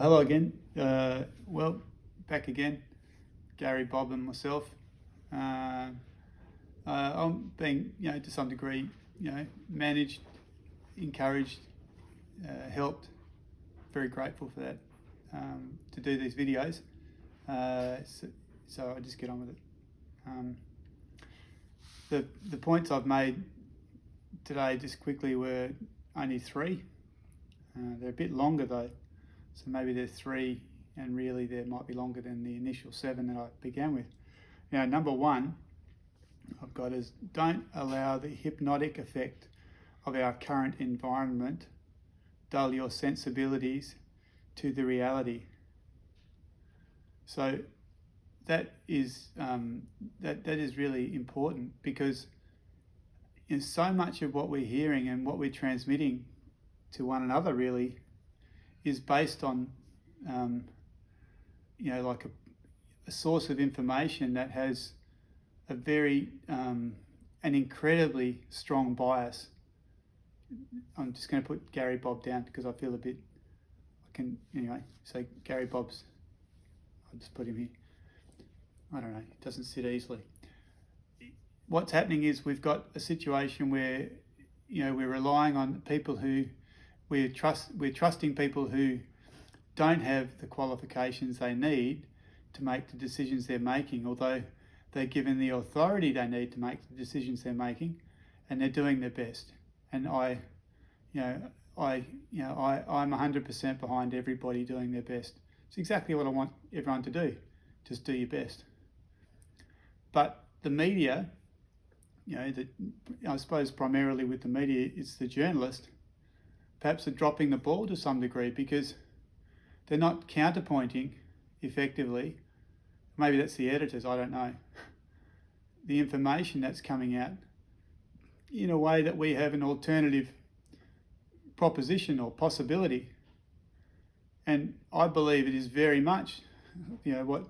Hello again. Back again, Gary, Bob, and myself. I'm being, to some degree, managed, encouraged, helped. Very grateful for that. To do these videos. So I just get on with it. The points I've made today, just quickly, were only three. They're a bit longer though. So maybe they're three, and really there might be longer than the initial seven that I began with. Now, number one I've got is, don't allow the hypnotic effect of our current environment dull your sensibilities to the reality. So that is that is really important, because in so much of what we're hearing and what we're transmitting to one another really is based on, like a source of information that has a very, an incredibly strong bias. I'm just going to put Gary Bob down because I feel so Gary Bob's, I'll just put him here. I don't know, it doesn't sit easily. What's happening is we've got a situation where, we're relying on people who, we're trusting people who don't have the qualifications they need to make the decisions they're making, although they're given the authority they need to make the decisions they're making, and they're doing their best. And I'm 100% behind everybody doing their best. It's exactly what I want everyone to do. Just do your best. But the media, I suppose primarily with the media, it's the journalist, perhaps are dropping the ball to some degree, because they're not counterpointing effectively. Maybe that's the editors, I don't know. The information that's coming out in a way that we have an alternative proposition or possibility. And I believe it is very much, what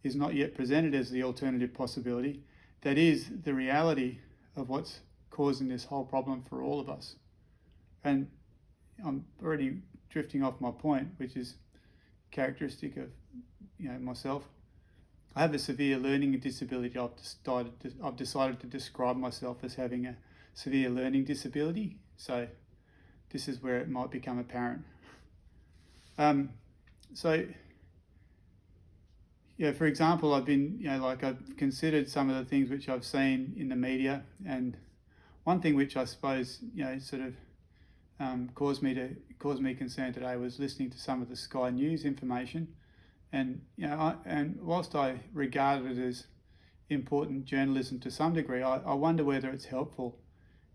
is not yet presented as the alternative possibility, that is the reality of what's causing this whole problem for all of us. And I'm already drifting off my point, which is characteristic of myself. I have a severe learning disability. I've decided to describe myself as having a severe learning disability. So this is where it might become apparent. For example, I've been, I've considered some of the things which I've seen in the media, and one thing which I suppose, caused me concern today was listening to some of the Sky News information, and and whilst I regard it as important journalism to some degree, I wonder whether it's helpful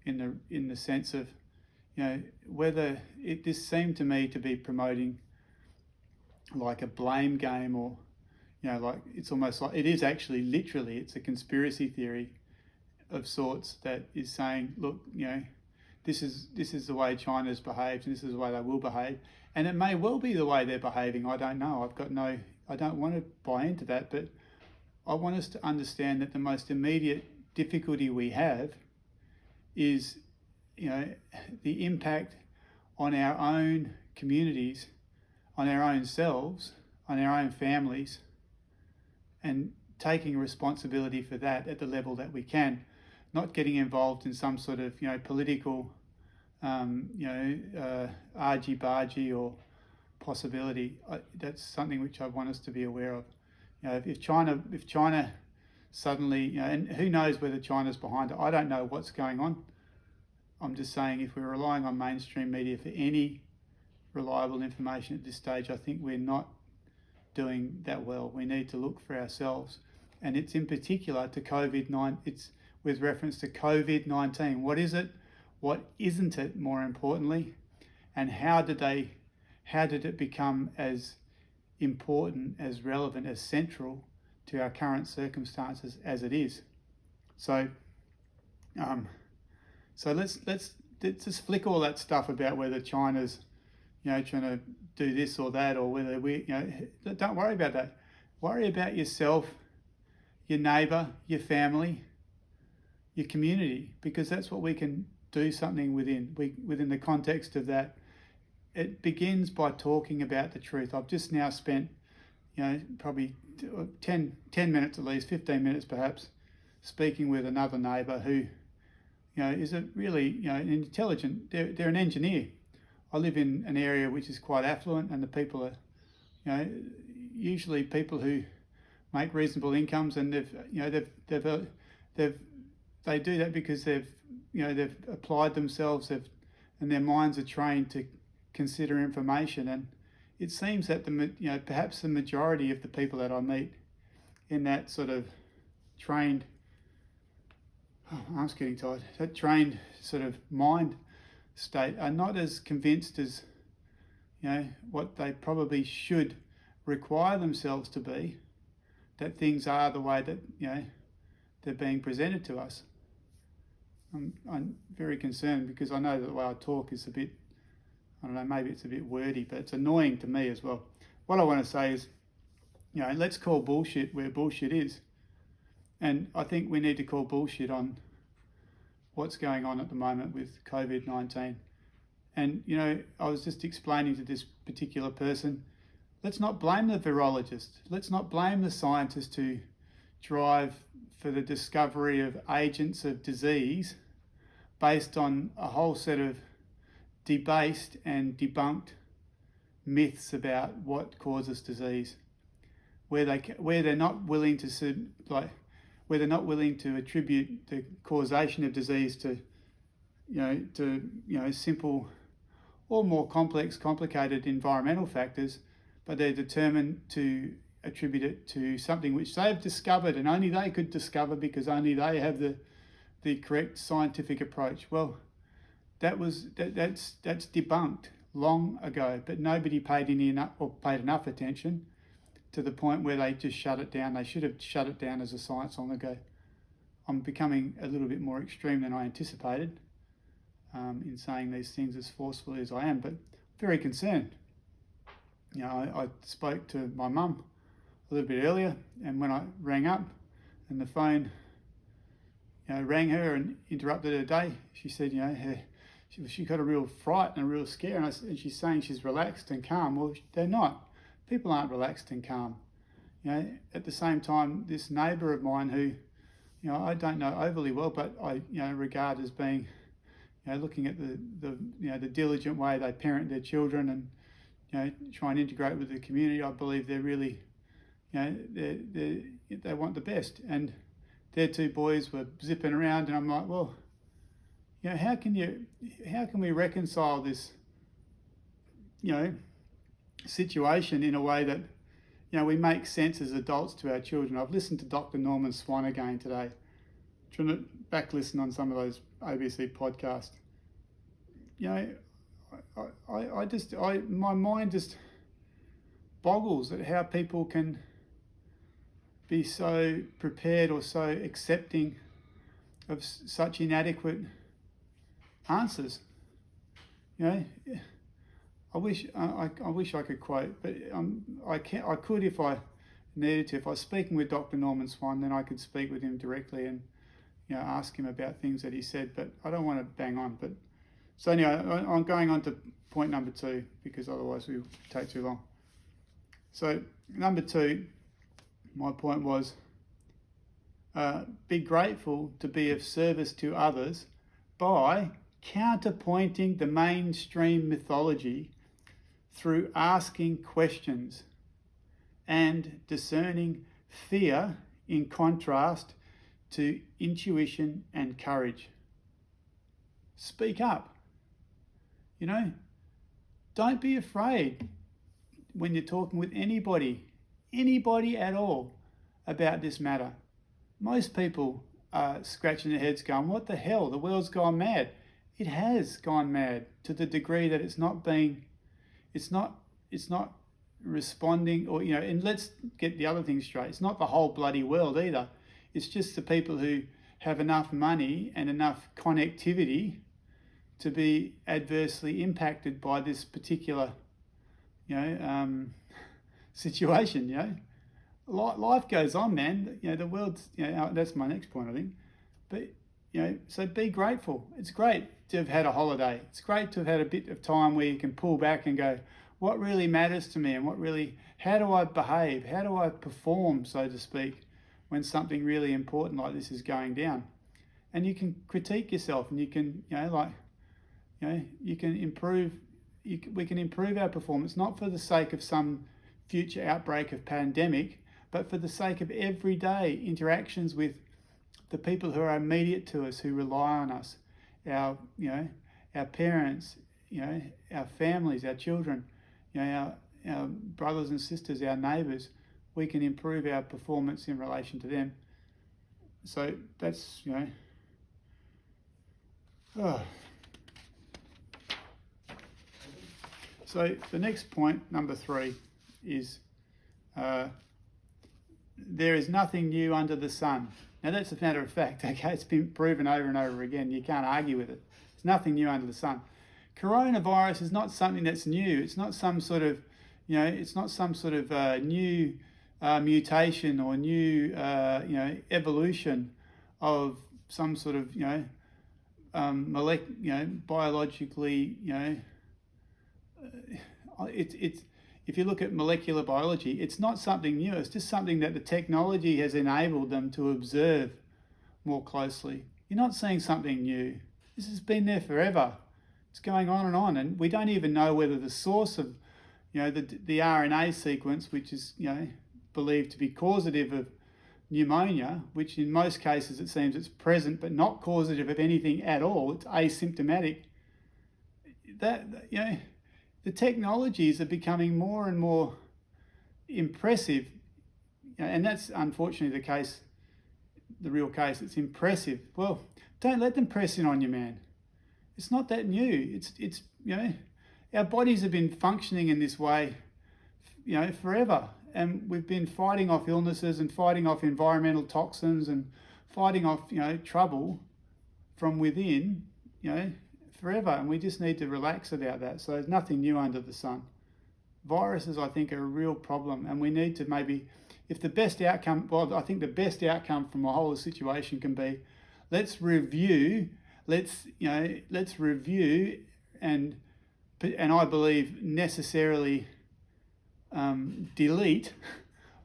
in the sense of, whether this seemed to me to be promoting like a blame game, or it's almost like it is actually literally, it's a conspiracy theory of sorts that is saying, look, this is the way China's behaved, and this is the way they will behave. And it may well be the way they're behaving. I don't know. I don't want to buy into that, but I want us to understand that the most immediate difficulty we have is, the impact on our own communities, on our own selves, on our own families, and taking responsibility for that at the level that we can. Not getting involved in some sort of, political, argy-bargy or possibility. That's something which I want us to be aware of. If China suddenly, and who knows whether China's behind it. I don't know what's going on. I'm just saying, if we're relying on mainstream media for any reliable information at this stage, I think we're not doing that well. We need to look for ourselves, and it's in particular to COVID-19. It's with reference to COVID-19. What is it? What isn't it, more importantly? And how did it become as important, as relevant, as central to our current circumstances as it is? So let's just flick all that stuff about whether China's trying to do this or that, or whether don't worry about that. Worry about yourself, your neighbour, your family, your community, because that's what we can do something within the context of that it begins by talking about the truth. I've just now spent, probably 10 minutes at least, 15 minutes perhaps, speaking with another neighbour who, is a really, an intelligent, they're an engineer. I live in an area which is quite affluent, and the people are, usually people who make reasonable incomes, and they do that because they've applied themselves, and their minds are trained to consider information. And it seems that perhaps the majority of the people that I meet in that sort of trained, arm's getting tired, that trained sort of mind state are not as convinced as what they probably should require themselves to be, that things are the way that they're being presented to us. I'm very concerned because I know that the way I talk is a bit, I don't know, maybe it's a bit wordy, but it's annoying to me as well. What I want to say is, let's call bullshit where bullshit is. And I think we need to call bullshit on what's going on at the moment with COVID-19. And, I was just explaining to this particular person, let's not blame the virologist. Let's not blame the scientists who drive for the discovery of agents of disease based on a whole set of debased and debunked myths about what causes disease, where they're not willing to attribute the causation of disease to simple or more complicated environmental factors, but they're determined to attribute it to something which they've discovered and only they could discover because only they have the correct scientific approach. Well, that's debunked long ago, but nobody paid enough attention to the point where they just shut it down. They should have shut it down as a science long ago. I'm becoming a little bit more extreme than I anticipated in saying these things as forcefully as I am, but very concerned. I spoke to my mum a little bit earlier, and when I rang up and the phone rang her and interrupted her day, she said, she got a real fright and a real scare, and she's saying she's relaxed and calm. Well, they're not. People aren't relaxed and calm. At the same time, this neighbour of mine who, I don't know overly well, but I, regard as being, looking at the diligent way they parent their children and, try and integrate with the community. I believe they're really, they want the best. And their two boys were zipping around, and I'm like, well, how can we reconcile this, situation in a way that, we make sense as adults to our children? I've listened to Dr. Norman Swan again today, trying to back listen on some of those ABC podcasts. My mind just boggles at how people can be so prepared or so accepting of such inadequate answers. I wish I could quote, but I could if I needed to. If I was speaking with Dr. Norman Swan, then I could speak with him directly and ask him about things that he said. But I don't want to bang on. But so anyway, I'm going on to point number 2 because otherwise we'll take too long. So number 2, my point was be grateful to be of service to others by counterpointing the mainstream mythology through asking questions and discerning fear in contrast to intuition and courage. Speak up. Don't be afraid when you're talking with anybody at all about this matter. Most people are scratching their heads going, what the hell, the world's gone mad. It has gone mad to the degree that it's not responding, or, and let's get the other thing straight. It's not the whole bloody world either. It's just the people who have enough money and enough connectivity to be adversely impacted by this particular, situation. Life goes on, man. The world's, that's my next point, I think. But, so be grateful. It's great to have had a holiday. It's great to have had a bit of time where you can pull back and go, what really matters to me, and how do I behave? How do I perform, so to speak, when something really important like this is going down? And you can critique yourself, and you can, you can improve. We can improve our performance, not for the sake of some future outbreak of pandemic, but for the sake of everyday interactions with the people who are immediate to us, who rely on us, our parents, our families, our children, our brothers and sisters, our neighbours. We can improve our performance in relation to them. So that's, So the next point, number 3, is there is nothing new under the sun. Now that's a matter of fact, okay? It's been proven over and over again. You can't argue with it. There's nothing new under the sun. Coronavirus is not something that's new. It's not some sort of, new mutation or new, evolution of some sort of, biologically, if you look at molecular biology, it's not something new. It's just something that the technology has enabled them to observe more closely. You're not seeing something new. This has been there forever. It's going on, and we don't even know whether the source of, the RNA sequence, which is, believed to be causative of pneumonia, which in most cases it seems it's present but not causative of anything at all. It's asymptomatic. The technologies are becoming more and more impressive, and that's unfortunately the case, the real case. It's impressive. Well, don't let them press in on you, man. It's not that new. It's our bodies have been functioning in this way, forever, and we've been fighting off illnesses and fighting off environmental toxins and fighting off, trouble from within, forever, and we just need to relax about that. So there's nothing new under the sun. Viruses, I think, are a real problem, and we need to maybe, if the best outcome, well, I think the best outcome from a whole situation can be, let's review, and I believe necessarily delete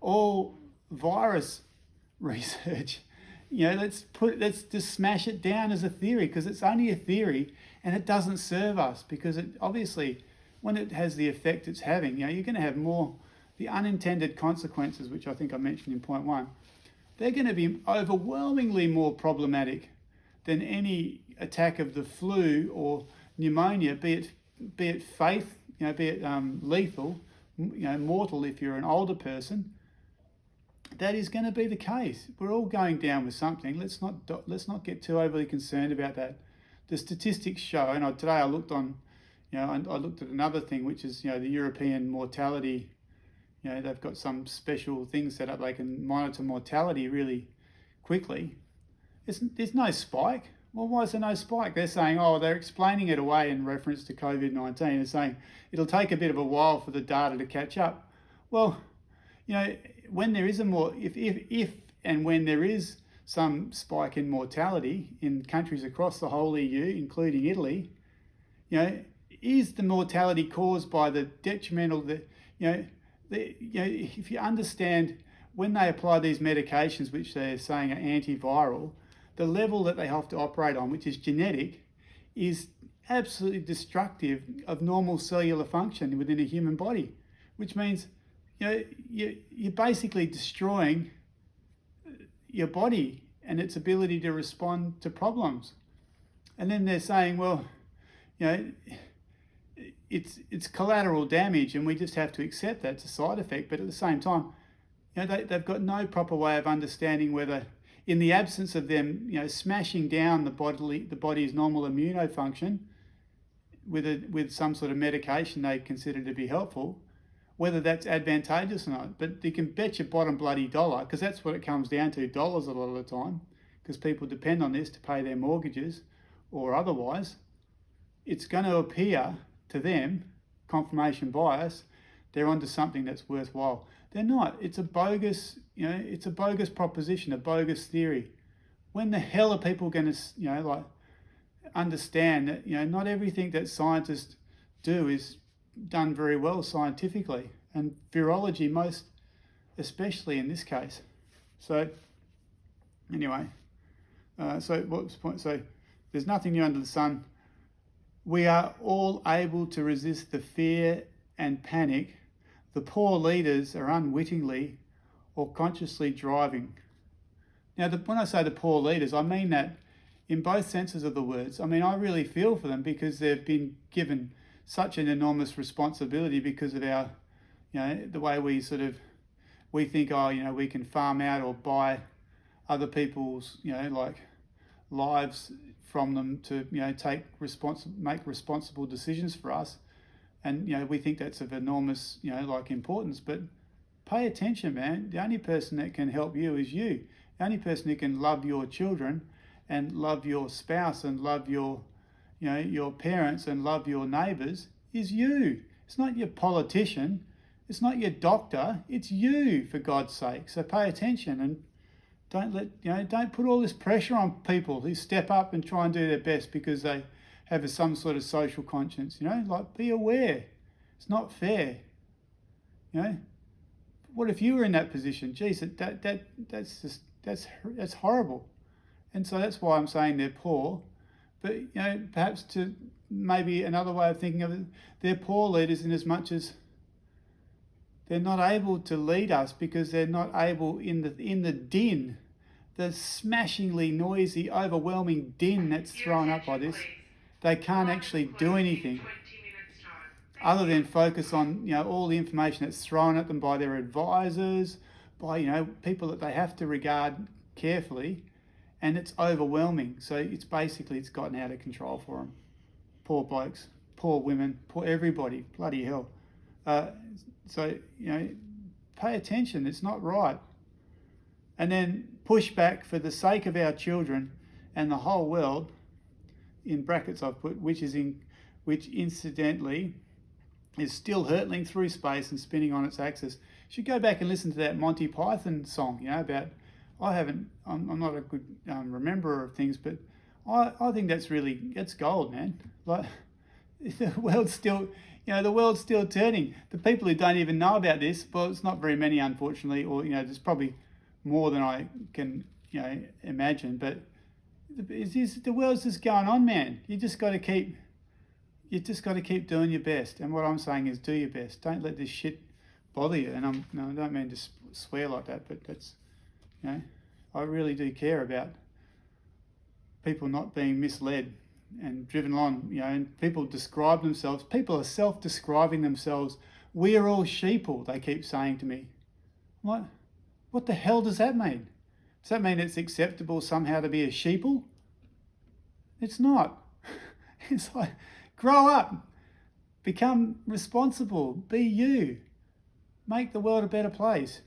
all virus research. Let's just smash it down as a theory, because it's only a theory and it doesn't serve us, because it obviously, when it has the effect it's having, you're going to have more, the unintended consequences, which I think I mentioned in point 1, they're going to be overwhelmingly more problematic than any attack of the flu or pneumonia, be it lethal, mortal if you're an older person. That is going to be the case. We're all going down with something. Let's not get too overly concerned about that. The statistics show, and today I looked on, I looked at another thing, which is, the European mortality. They've got some special things set up. They can monitor mortality really quickly. There's no spike. Well, why is there no spike? They're saying, they're explaining it away in reference to COVID-19. They're saying it'll take a bit of a while for the data to catch up. Well, when there is if and when there is some spike in mortality in countries across the whole EU, including Italy, is the mortality caused by the detrimental, if you understand, when they apply these medications, which they're saying are antiviral, the level that they have to operate on, which is genetic, is absolutely destructive of normal cellular function within a human body, which means you're basically destroying your body and its ability to respond to problems. And then they're saying, well, it's collateral damage, and we just have to accept that it's a side effect. But at the same time, they've got no proper way of understanding whether, in the absence of them, smashing down the body's normal immunofunction with some sort of medication they consider to be helpful, whether that's advantageous or not. But you can bet your bottom bloody dollar, because that's what it comes down to, dollars a lot of the time, because people depend on this to pay their mortgages or otherwise. It's going to appear to them, confirmation bias, they're onto something that's worthwhile. They're not. It's a bogus, it's a bogus proposition, a bogus theory. When the hell are people going to, understand that, not everything that scientists do is done very well scientifically, and virology most especially in this case. So anyway, so what was the point? So there's nothing new under the sun. We are all able to resist the fear and panic the poor leaders are unwittingly or consciously driving. Now, when I say the poor leaders, I mean that in both senses of the words. I mean, I really feel for them because they've been given such an enormous responsibility because of our, the way we think, we can farm out or buy other people's, like lives from them to, make responsible decisions for us. And, we think that's of enormous, importance. But pay attention, man. The only person that can help you is you. The only person who can love your children and love your spouse and love your parents and love your neighbours is you. It's not your politician. It's not your doctor. It's you, for God's sake. So pay attention and don't put all this pressure on people who step up and try and do their best because they have some sort of social conscience. Be aware. It's not fair. What if you were in that position? Geez, that's horrible. And so that's why I'm saying they're poor. But perhaps to maybe another way of thinking of it, they're poor leaders in as much as they're not able to lead us because they're not able in the din, the smashingly noisy, overwhelming din that's thrown up by this. They can't actually do anything other than focus on all the information that's thrown at them by their advisors, by people that they have to regard carefully, and it's overwhelming. So it's gotten out of control for them. Poor blokes, poor women, poor everybody. Bloody hell. So pay attention. It's not right. And then push back for the sake of our children and the whole world. In brackets I've put, which incidentally is still hurtling through space and spinning on its axis. You should go back and listen to that Monty Python song, about, I'm not a good rememberer of things, but I think that's gold, man. Like, the world's still turning. The people who don't even know about this, well, it's not very many, unfortunately, or, there's probably more than I can, imagine, but the world's just going on, man. You just got to keep doing your best. And what I'm saying is, do your best. Don't let this shit bother you. And I don't mean to swear like that, but that's, I really do care about people not being misled and driven on. And people describe themselves. People are self-describing themselves. We are all sheeple, they keep saying to me. What the hell does that mean? Does that mean it's acceptable somehow to be a sheeple? It's not. It's like, grow up, become responsible, be you, make the world a better place.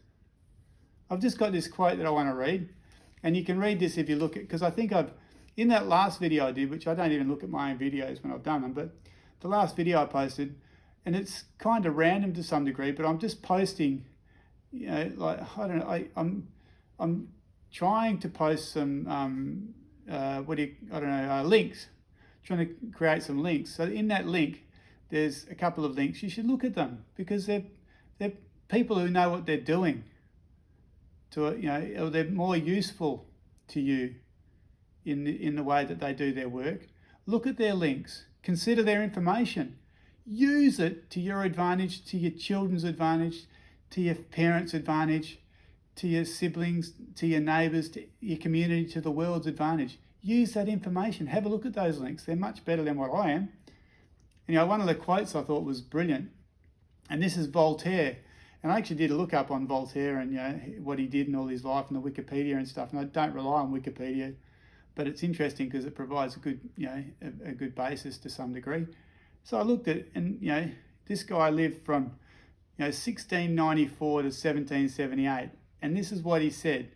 I've just got this quote that I want to read, and you can read this if you look at, because I think in that last video I did, which I don't even look at my own videos when I've done them, but the last video I posted, and it's kind of random to some degree, but I'm just posting, I'm trying to post some, links, trying to create some links. So in that link, there's a couple of links. You should look at them because they're people who know what they're doing. Or they're more useful to you in the way that they do their work. Look at their links. Consider their information. Use it to your advantage, to your children's advantage, to your parents' advantage, to your siblings, to your neighbours, to your community, to the world's advantage. Use that information. Have a look at those links. They're much better than what I am. One of the quotes I thought was brilliant, and this is Voltaire. And I actually did a look up on Voltaire and what he did in all his life and the Wikipedia and stuff. And I don't rely on Wikipedia, but it's interesting because it provides a good basis to some degree. So I looked at it, and this guy lived from 1694 to 1778. And this is what he said.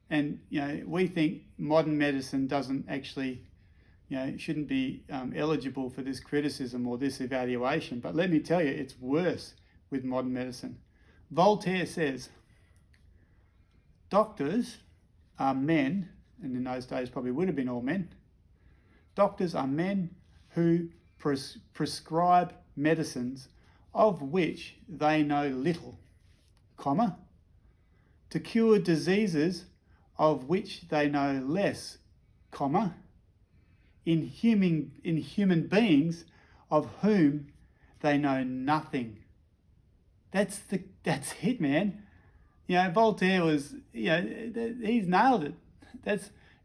And, we think modern medicine doesn't actually, shouldn't be eligible for this criticism or this evaluation. But let me tell you, it's worse with modern medicine. Voltaire says, doctors are men, and in those days probably would have been all men. Doctors are men who prescribe medicines of which they know little, comma, to cure diseases of which they know less, comma, in human beings of whom they know nothing. That's it, man. Voltaire was, he's nailed it.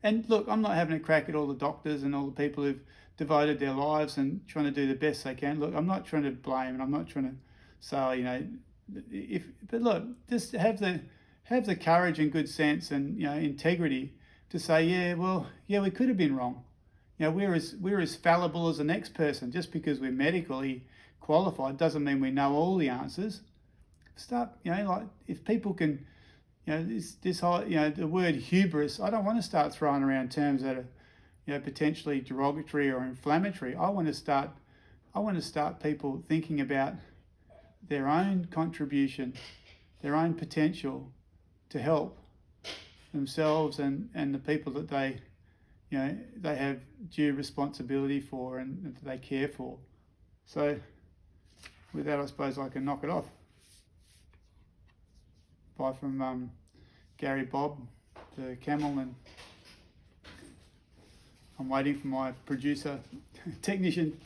And look, I'm not having a crack at all the doctors and all the people who've devoted their lives and trying to do the best they can. Look, I'm not trying to blame, and I'm not trying to say, but look, just have the courage and good sense and integrity to say, we could have been wrong. We're as fallible as the next person. Just because we're medically qualified doesn't mean we know all the answers. Start, if people can, this whole, the word hubris, I don't want to start throwing around terms that are, potentially derogatory or inflammatory. I want to start people thinking about their own contribution, their own potential to help themselves and the people that they have due responsibility for and that they care for. So with that, I suppose I can knock it off. Bye from Gary Bob, the camel, and I'm waiting for my producer, technician